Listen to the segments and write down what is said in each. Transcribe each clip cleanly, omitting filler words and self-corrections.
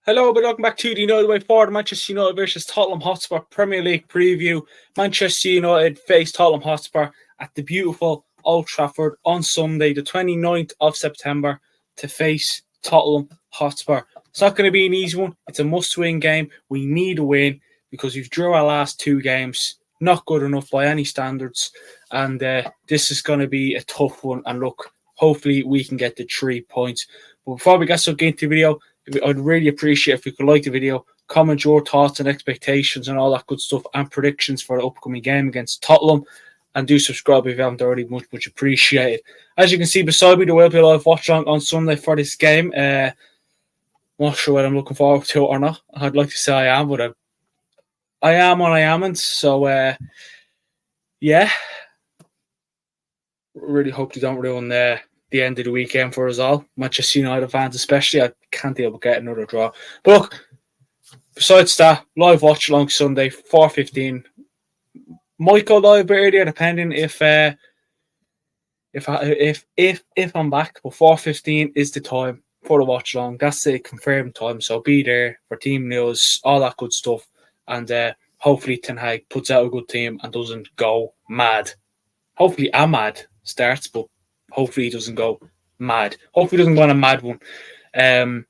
Hello, but welcome back to the United Way Forward, Manchester United versus Tottenham Hotspur Premier League preview. Manchester United face Tottenham Hotspur at the beautiful Old Trafford on Sunday, the 29th of September, to face Tottenham Hotspur. It's not going to be an easy one. It's a must-win game. We need a win because we've drew our last two games. Not good enough by any standards. And this is going to be a tough one. And look, hopefully we can get the 3 points. But before we get stuck into the video, I'd really appreciate if you could like the video, comment your thoughts and expectations and all that good stuff and predictions for the upcoming game against Tottenham, and do subscribe if you haven't already. Much appreciated. As you can see beside me, there will be a live watch on Sunday for this game. Not sure whether I'm looking forward to it or not. I'd like to say I am, but I am and I amn't. So yeah, really hope they don't ruin the end of the weekend for us all. Manchester United fans especially. I can't deal with getting another draw. But look, besides that, live watch along Sunday, 4:15. Might go live a bit earlier, depending if I'm back. But 4:15 is the time for the watch along. That's the confirmed time. So be there for team news, all that good stuff. And hopefully Ten Hag puts out a good team and doesn't go mad. Hopefully Ahmad starts, but hopefully he doesn't go mad. Hopefully he doesn't go on a mad one. Yeah,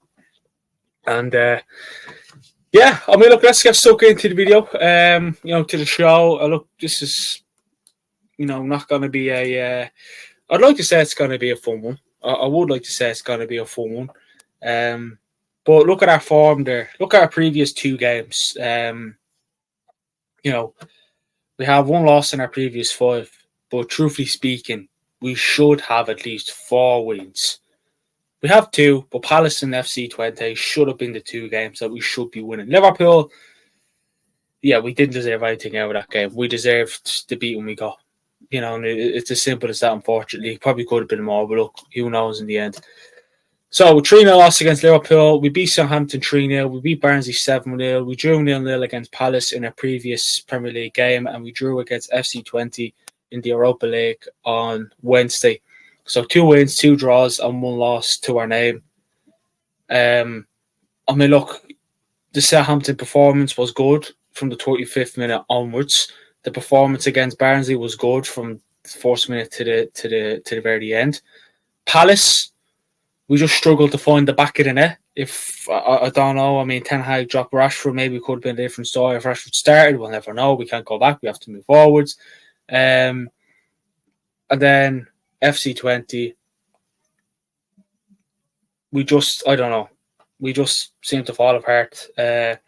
I mean, look, let's get stuck into the video, to the show. Look, this is, not going to be I'd like to say it's going to be a fun one. I would like to say it's going to be a fun one. But look at our form there. Look at our previous two games. We have one loss in our previous five, but truthfully speaking, we should have at least 4 wins. We have 2, but Palace and FC20 should have been the 2 games that we should be winning. Liverpool, yeah, we didn't deserve anything out of that game. We deserved the beating we got. And it's as simple as that, unfortunately. Probably could have been more, but look, who knows in the end. So, 3-0 loss against Liverpool. We beat Southampton 3-0. We beat Barnsley 7-0. We drew 0-0 against Palace in a previous Premier League game, and we drew against FC20 in the Europa League on Wednesday. So 2 wins, 2 draws, and 1 loss to our name. Look, the Southampton performance was good from the 35th minute onwards. The performance against Barnsley was good from the first minute to the very end. Palace, we just struggled to find the back of the net. If I don't know, Ten Hag dropped Rashford, maybe it could have been a different story. If Rashford started, we'll never know. We can't go back. We have to move forwards. And then FC20, we just seem to fall apart. Not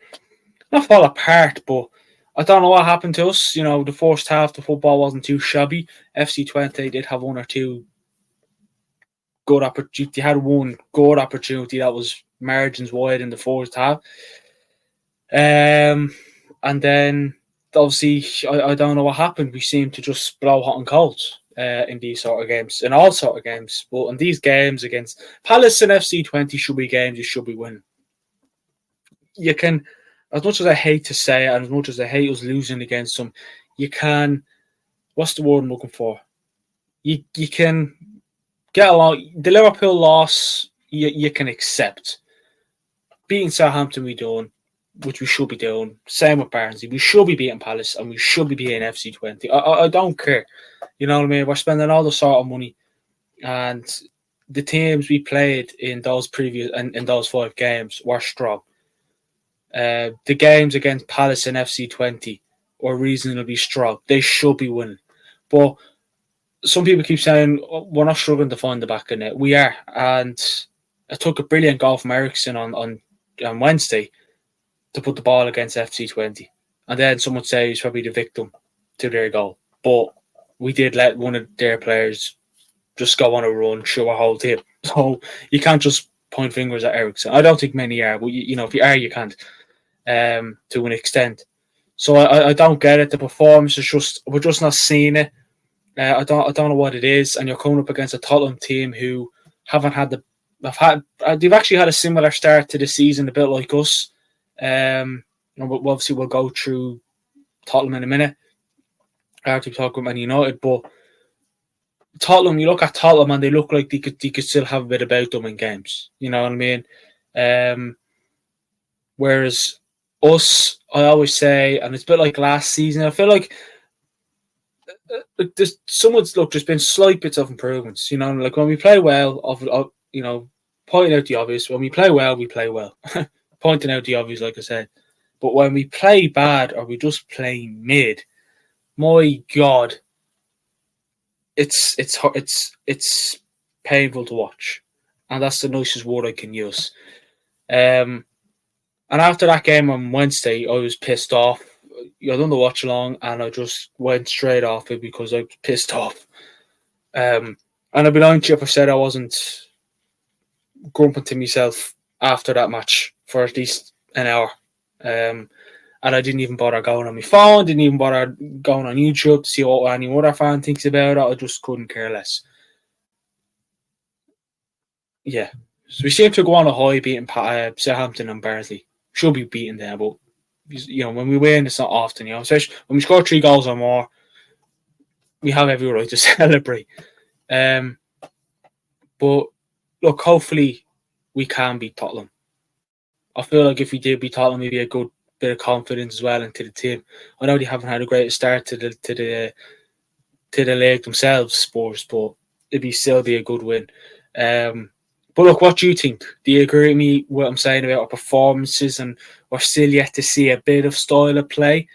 fall apart, but I don't know what happened to us. The first half, the football wasn't too shabby. FC20 did have 1 or 2 good opportunity. They had 1 good opportunity that was margins wide in the first half. And then obviously, I don't know what happened. We seem to just blow hot and cold in these sort of games, in all sort of games. But in these games against Palace and FC20 should be games you should be winning. You can, as much as I hate to say it, and as much as I hate us losing against them, you can, what's the word I'm looking for? You can get along. The Liverpool loss, you can accept. Beating Southampton we done, which we should be doing. Same with Barnsley. We should be beating Palace and we should be beating FC20. I don't care. You know what I mean? We're spending all the sort of money. And the teams we played in those in those 5 games were strong. The games against Palace and FC20 were reasonably strong. They should be winning. But some people keep saying we're not struggling to find the back of it. We are. And I took a brilliant goal from Eriksen on Wednesday to put the ball against FC20. And then someone say he's probably the victim to their goal. But we did let one of their players just go on a run, show a whole team. So you can't just point fingers at Eriksen. I don't think many are, but if you are, you can't to an extent. So I don't get it. The performance is just, we're just not seeing it. I don't know what it is. And you're coming up against a Tottenham team who haven't had they've actually had a similar start to the season, a bit like us. Obviously we'll go through Tottenham in a minute after we talk about Man United, but Tottenham, you look at Tottenham and they look like they could still have a bit about them in games. You know what I mean? Whereas us, I always say, and it's a bit like last season, I feel like there's been slight bits of improvements. Like when we play well, pointing out the obvious. When we play well, we play well. Pointing out the obvious, like I said. But when we play bad or we just play mid, my God, it's painful to watch, and that's the nicest word I can use. And after that game on Wednesday, I was pissed off. I done the watch along, and I just went straight off it because I was pissed off. And I'll be lying to you if I said I wasn't grumping to myself after that match for at least an hour. And I didn't even bother going on my phone, didn't even bother going on YouTube to see what any other fan thinks about it. I just couldn't care less. Yeah. So we seem to go on a high beating Southampton and Barnsley. Should be beaten there, but when we win, it's not often. Especially when we score 3 goals or more, we have every right to celebrate. But look, hopefully we can beat Tottenham. I feel like if we did beat Tottenham, maybe a good bit of confidence as well into the team. I know they haven't had a great start to the league themselves, Spurs, but it'd still be a good win. But look, what do you think? Do you agree with me what I'm saying about our performances, and we're still yet to see a bit of style of play?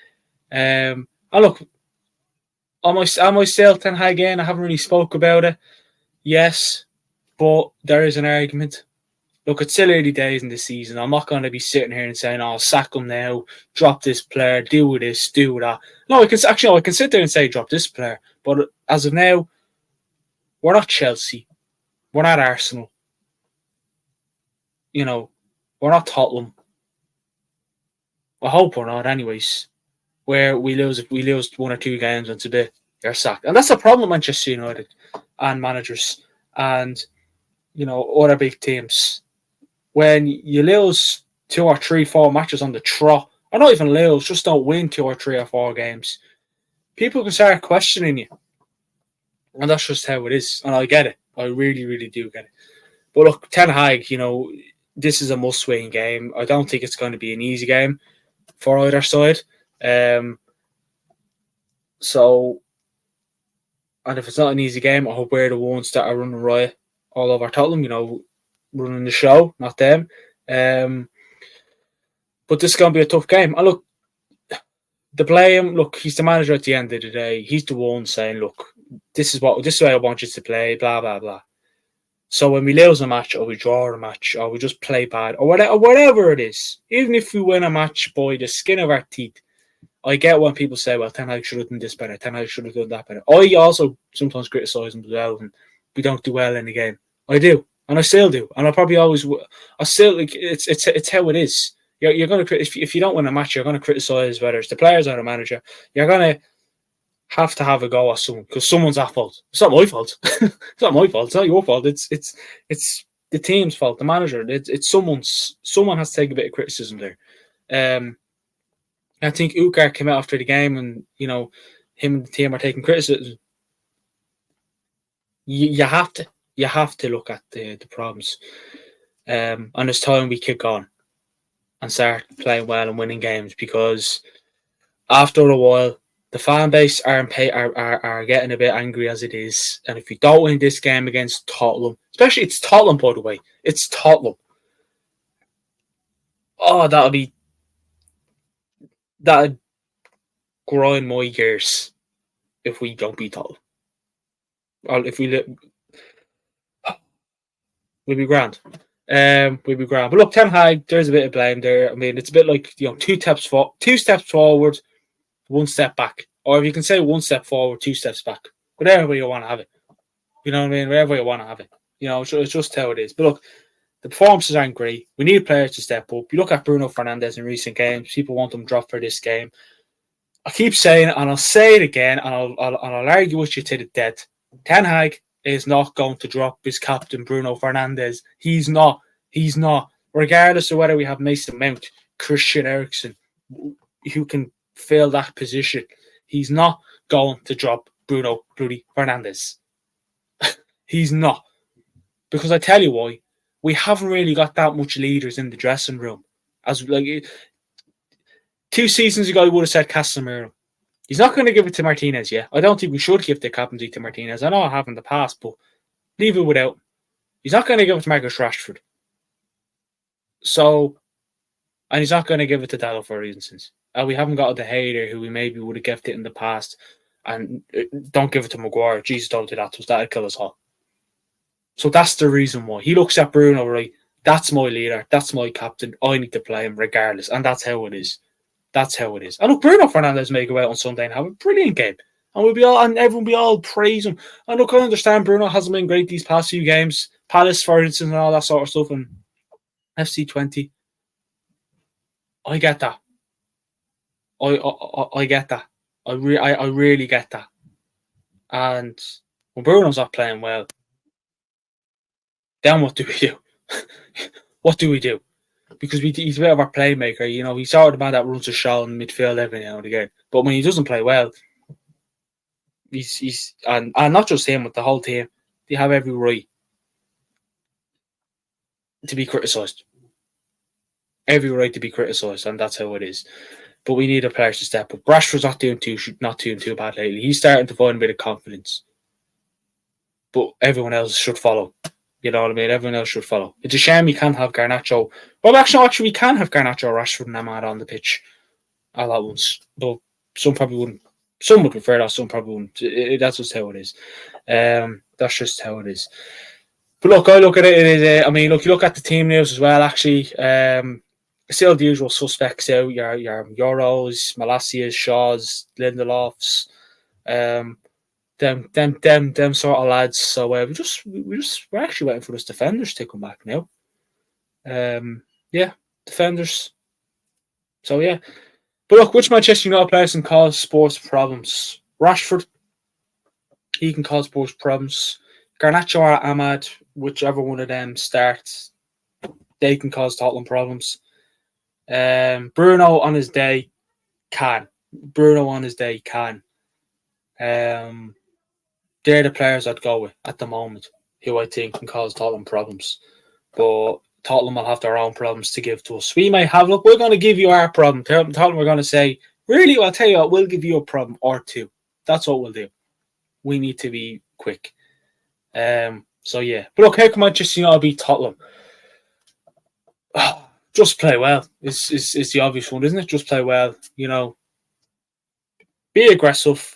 And look, am I still Ten Hag again? I haven't really spoke about it. Yes, but there is an argument. Look, it's still early days in the season. I'm not going to be sitting here and saying, "Oh, sack him now, drop this player, do this, do that." No, I can sit there and say, "Drop this player," but as of now, we're not Chelsea, we're not Arsenal. We're not Tottenham. I hope we're not, anyways. Where we lose 1 or 2 games and today you're sacked, and that's the problem with Manchester United and managers and other big teams. When you lose 2 or 3, 4 matches on the trot, or not even lose, just don't win 2 or 3 or 4 games, people can start questioning you, and that's just how it is. And I get it. I really, really do get it. But look, Ten Hag, this is a must-win game. I don't think it's going to be an easy game for either side. And if it's not an easy game, I hope we're the ones that are running riot all over Tottenham, running the show, not them. But this is going to be a tough game. And look, the blame, he's the manager at the end of the day. He's the one saying, look, this is the way I want you to play, blah, blah, blah. So when we lose a match or we draw a match or we just play bad or whatever it is, even if we win a match by the skin of our teeth, I get when people say, well, Ten Hag should have done this better, Ten Hag should have done that better. I also sometimes criticise him as well and we don't do well in the game. I do, and I still do, and I probably always will. I still, it's how it is. You're going to, if you don't win a match, you're going to criticise whether it's the players or the manager. You're going to have a go at someone because someone's at fault. It's not my fault. It's not my fault. It's not your fault. It's the team's fault. The manager. It's someone has to take a bit of criticism there. I think Ukar came out after the game, and him and the team are taking criticism. You have to look at the problems, and it's time we kick on and start playing well and winning games, because after a while, the fan base are getting a bit angry as it is. And if we don't win this game against Tottenham, especially it's Tottenham, by the way, it's Tottenham. Oh, that'd grind my gears if we don't beat Tottenham. Or if we'll be grand. We'll be grand. But look, Ten Hag, there's a bit of blame there. I mean, it's a bit like 2 steps forward, 1 step back, or if you can say 1 step forward, 2 steps back, whatever way you want to have it. You know what I mean? Wherever you want to have it. It's just how it is. But look, the performances aren't great. We need players to step up. You look at Bruno Fernandes in recent games. People want him dropped for this game. I keep saying it, and I'll say it again, and I'll argue with you to the death. Ten Hag is not going to drop his captain Bruno Fernandes. He's not. Regardless of whether we have Mason Mount, Christian Eriksen, who can fill that position, he's not going to drop Bruno bloody Fernandes. He's not. Because I tell you why, we haven't really got that much leaders in the dressing room. As like 2 seasons ago, I would have said Casemiro. He's not going to give it to Martinez yet. I don't think we should give the captaincy to Martinez. I know I have in the past, but leave it without him. He's not going to give it to Marcus Rashford. So, and he's not going to give it to Dallo for reasons. We haven't got a De Gea who we maybe would have given it in the past. And don't give it to Maguire. Jesus, don't do that to us. That'll kill us all. So that's the reason why. He looks at Bruno, right? That's my leader. That's my captain. I need to play him regardless. And that's how it is. That's how it is. And look, Bruno Fernandes may go out on Sunday and have a brilliant game. And everyone will be all praise him. And look, I understand Bruno hasn't been great these past few games. Palace, for instance, and all that sort of stuff. And FC20. I get that. I get that. I really get that. And when Bruno's not playing well, then what do we do? What do we do? Because he's a bit of our playmaker. You know, he's sort of the man that runs a show in midfield every now and again. But when he doesn't play well, he's and not just him, but the whole team, they have every right to be criticised. Every right to be criticised, and that's how it is. But we need a player to step up. Rashford's not doing too bad lately. He's starting to find a bit of confidence. But everyone else should follow. You know what I mean? Everyone else should follow. It's a shame we can't have Garnacho. Well, actually, we can have Garnacho, Rashford, and Ahmad on the pitch all at once. But some probably wouldn't. Some would prefer that. Some probably wouldn't. That's just how it is. That's just how it is. But look, I look at it. You look at the team news as well. Actually, still the usual suspects out. Your Euros, Malacias, Shaws, Lindelofs. Them sort of lads. So we're actually waiting for those defenders to come back now. Defenders. So yeah, but look, which Manchester United players can cause sports problems? Rashford, he can cause sports problems. Garnacho or Ahmad, whichever one of them starts, they can cause Tottenham problems. Bruno on his day can. They're the players I'd go with at the moment, who I think can cause Tottenham problems. But Tottenham will have their own problems to give to us. We may have, look, we're going to give you our problem. Tottenham, we're going to say, really, I'll tell you what, we'll give you a problem or two. That's what we'll do. We need to be quick. So, yeah. But look, how can Manchester United beat Tottenham? Just play well. Is the obvious one, isn't it? Just play well. You know, be aggressive.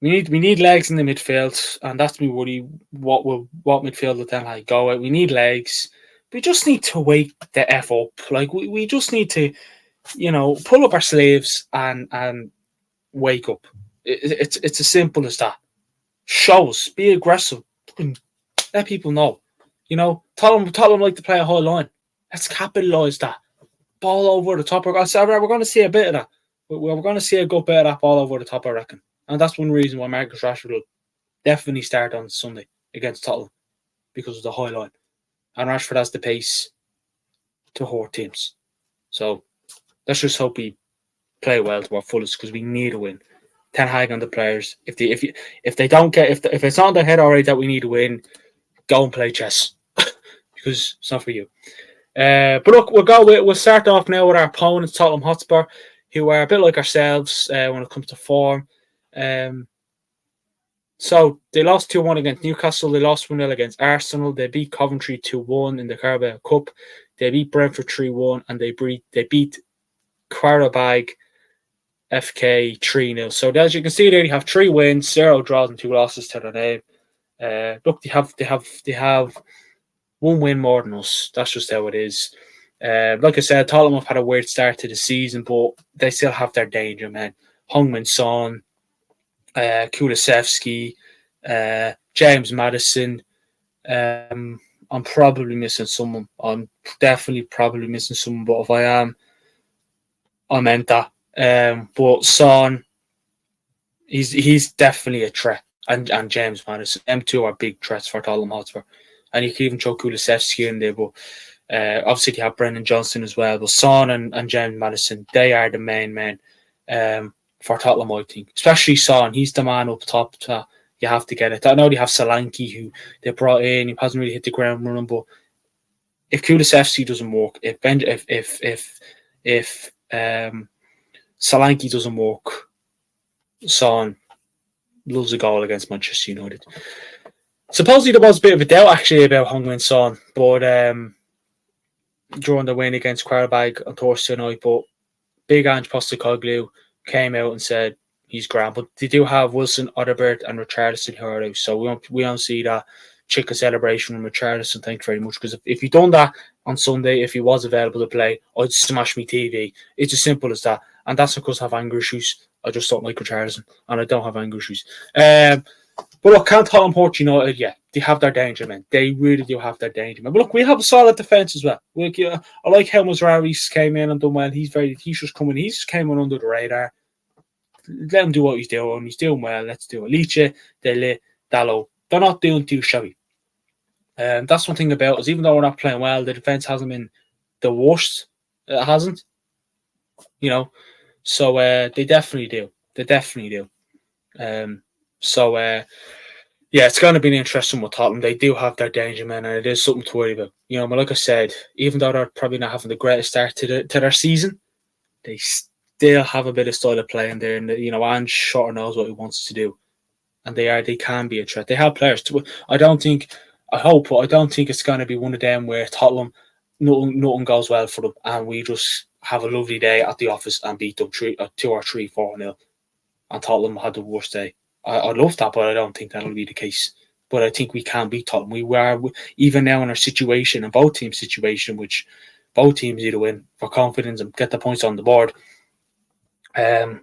We need legs in the midfield, and that's me worry. What midfield will then like go out? We need legs. We just need to wake the F up. Like we just need to, pull up our sleeves and wake up. It's as simple as that. Show us, be aggressive, let people know. Tottenham like to play a high line. Let's capitalise that. Ball over the top. We're going to see a bit of that. We're going to see a good bit of that ball over the top, I reckon. And that's one reason why Marcus Rashford will definitely start on Sunday against Tottenham, because of the high line. And Rashford has the pace to hurt teams. So let's just hope we play well to our fullest, because we need a win. Ten Hag and the players, if it's on their head already that we need to win, go and play chess, because it's not for you. But look, we'll start off now with our opponents, Tottenham Hotspur, who are a bit like ourselves when it comes to form. So they lost 2-1 against Newcastle. They lost 1-0 against Arsenal. They beat Coventry 2-1 in the Carabao Cup. They beat Brentford 3-1, and they beat Qarabag FK 3-0. So as you can see there, they have 3 wins, 0 draws, and 2 losses to their name. Look, they have 1 win more than us. That's just how it is. Like I said, Tottenham have had a weird start to the season, but they still have their danger, man. Heung-min Son, Kulusevski, James Maddison. I'm probably missing someone. I'm definitely probably missing someone, but if I am, I meant that. But Son, he's definitely a threat, and James Maddison. Them two are big threats for Tottenham Hotspur. And you can even throw Kulusevski in there, but obviously you have Brendan Johnson as well. But Son and James Maddison, they are the main men for Tottenham, I think. Especially Son, he's the man up top. You have to get it. I know they have Solanke, who they brought in. He hasn't really hit the ground running, but if Kulusevski doesn't work, if Solanke doesn't work, Son loves a goal against Manchester United. Supposedly there was a bit of a doubt actually about Heung-min Son, but during the win against Qarabag on Thursday night, but Big Ange Postecoglou came out and said he's grand. But they do have Wilson, Odobert, and Richarlison who are out, so we don't see that chicken celebration from Richarlison. Thank you very much, because if he'd done that on Sunday, if he was available to play, I'd smash me TV. It's as simple as that, and that's because I have anger issues. I just don't like Richarlison, and I don't have anger issues. But look, can't Tottenham Port United, yeah, they have their danger, man. They really do have their danger, man. But look, we have a solid defence as well. Look, I like how Mazraoui came in and done well. He's just coming. He's just came in under the radar. Let him do what he's doing. He's doing well. Let's do it. Liche, Dele, Dallo. They're not doing too shabby. That's one thing about us. Even though we're not playing well, the defence hasn't been the worst. It hasn't. So they definitely do. They definitely do. Yeah, it's going to be an interesting with Tottenham. They do have their danger men, and it is something to worry about. But like I said, even though they're probably not having the greatest start to their season, they still have a bit of style of play in there, and Ange sure knows what he wants to do, and they can be a threat. They have players. I don't think it's going to be one of them where Tottenham nothing goes well for them, and we just have a lovely day at the office and beat them 2 or 3, 4-0, and Tottenham had the worst day. I'd love that, but I don't think that'll be the case. But I think we can beat Tottenham. We are, even now in our situation, and both teams' situation, which both teams need to win for confidence and get the points on the board. They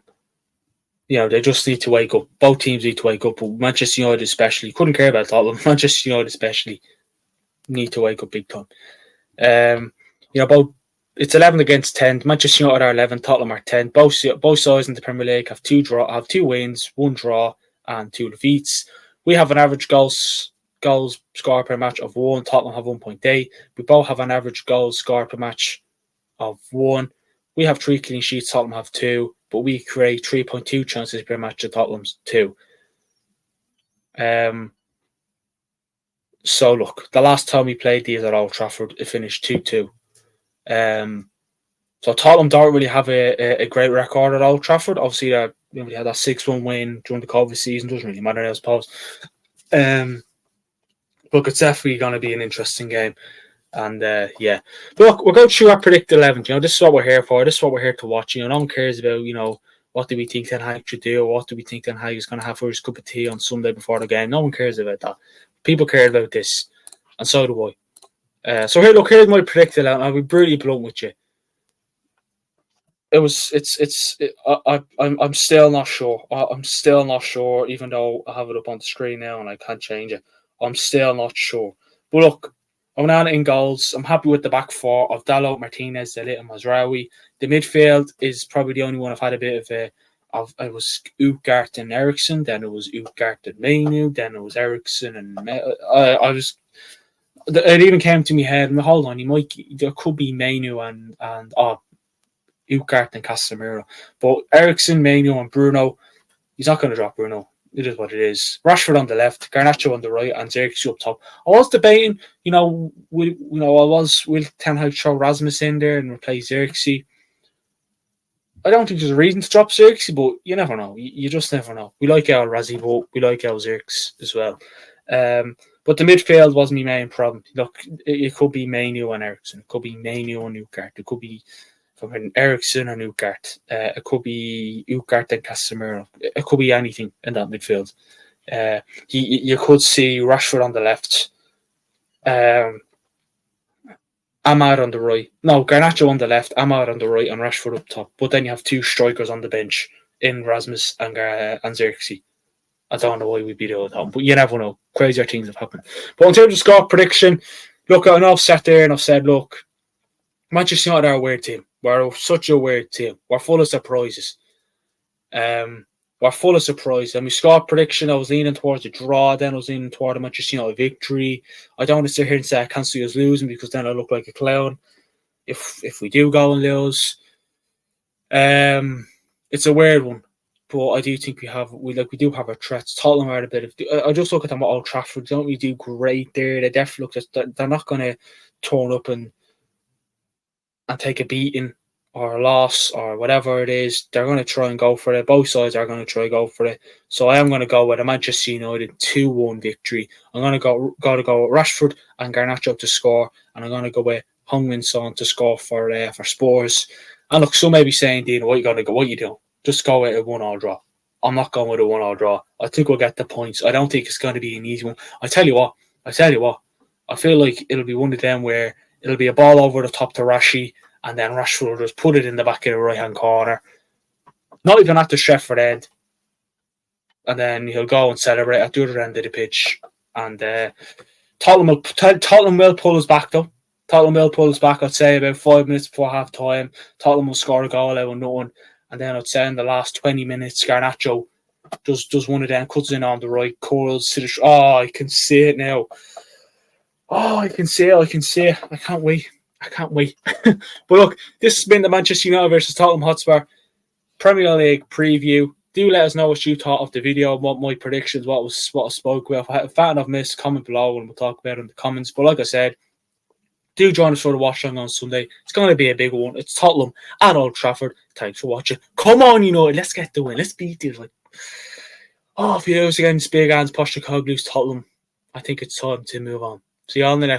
just need to wake up. Both teams need to wake up, but Manchester United especially, couldn't care about Tottenham. Manchester United especially need to wake up big time. It's 11 against 10. Manchester United are 11, Tottenham are 10. Both sides in the Premier League have 2 wins, 1 draw, and 2 defeats. We have an average goals scored per match of 1. Tottenham have 1.8. We both have an average goals scored per match of 1. We have 3 clean sheets. Tottenham have 2, but we create 3.2 chances per match to Tottenham's 2. So look, the last time we played these at Old Trafford, it finished 2-2. So Tottenham don't really have a great record at Old Trafford. Obviously, they had that 6-1 win during the COVID season. Doesn't really matter, I suppose. Look, it's definitely going to be an interesting game. And yeah, look, we'll go through our predicted 11. This is what we're here for. This is what we're here to watch. No one cares about what do we think Ten Hag should do, or what do we think Ten Hag is going to have for his cup of tea on Sunday before the game. No one cares about that. People care about this, and so do I. So here's my predicted 11. I'll be brutally blunt with you. I'm still not sure. I'm still not sure, even though I have it up on the screen now and I can't change it. I'm still not sure. But look, I'm not in goals. I'm happy with the back 4 of Dalot, Martinez, Delit, and Mazraoui. The midfield is probably the only one I've had a bit of it was Utgart and Eriksson, then it was Utgart and Mainu, then it was Eriksson and it even came to my head. Hold on, there could be Mainu and Utgart and Casemiro, but Eriksson, Mainu, and Bruno. He's not going to drop Bruno. It is what it is. Rashford on the left, Garnacho on the right, and Xerxes up top. I was debating, will Ten Hag throw Rasmus in there and replace Xerxes? I don't think there's a reason to drop Xerxes, but you never know. You just never know. We like our Razzie, but we like our Xerxes as well. But the midfield was my main problem. Look, it could be Mainu and Eriksson. It could be Mainu and Utgart. It could be Eriksson and Utgart. It could be Utgart and Casemiro. It could be anything in that midfield. You could see Rashford on the left, Ahmad on the right. No, Garnacho on the left, Ahmad on the right, and Rashford up top. But then you have 2 strikers on the bench in Rasmus and Xerxes. I don't know why we'd be doing that, but you never know. Crazier things have happened. But in terms of score prediction, look, I know I've sat there and I've said, look, Manchester United are a weird team. We're such a weird team. We're full of surprises. We're full of surprises. And my score prediction, I was leaning towards a draw, then I was leaning toward a Manchester United victory. I don't want to sit here and say I can't see us losing because then I look like a clown if we do go and lose. It's a weird one. But I do think we do have our threats. Tottenham are a bit of. I just look at them at Old Trafford. They don't really do great there. They definitely they're not going to turn up and take a beating or a loss or whatever it is. They're going to try and go for it. Both sides are going to try and go for it. So I am going to go with a Manchester United 2-1 victory. I'm going to go with Rashford and Garnacho to score, and I'm going to go with Heung-min Son to score for Spurs. And look, some may be saying, Dean, what you doing? Just go with a 1-1 draw. I'm not going with a 1-1 draw. I think we'll get the points. I don't think it's going to be an easy one. I tell you what. I feel like it'll be one of them where it'll be a ball over the top to Rashi, and then Rashford will just put it in the back of the right-hand corner. Not even at the Trafford end. And then he'll go and celebrate at the other end of the pitch. And Tottenham will pull us back, though. Tottenham will pull us back, I'd say, about 5 minutes before half-time. Tottenham will score a goal out of nothing. And then I'd say in the last 20 minutes, Garnacho does one of them, cuts in on the right, curls to the... I can see it now. I can see it. I can't wait. But look, this has been the Manchester United versus Tottenham Hotspur Premier League preview. Do let us know what you thought of the video, what my predictions, what I spoke about. If I had a fan I've missed, comment below and we'll talk about it in the comments. But like I said, do join us for the watch along on Sunday. It's going to be a big one. It's Tottenham at Old Trafford. Thanks for watching. Come on, United. Let's get the win. Let's beat these. If you lose against Big Ange Postecoglou's Tottenham, I think it's time to move on. See you on the next.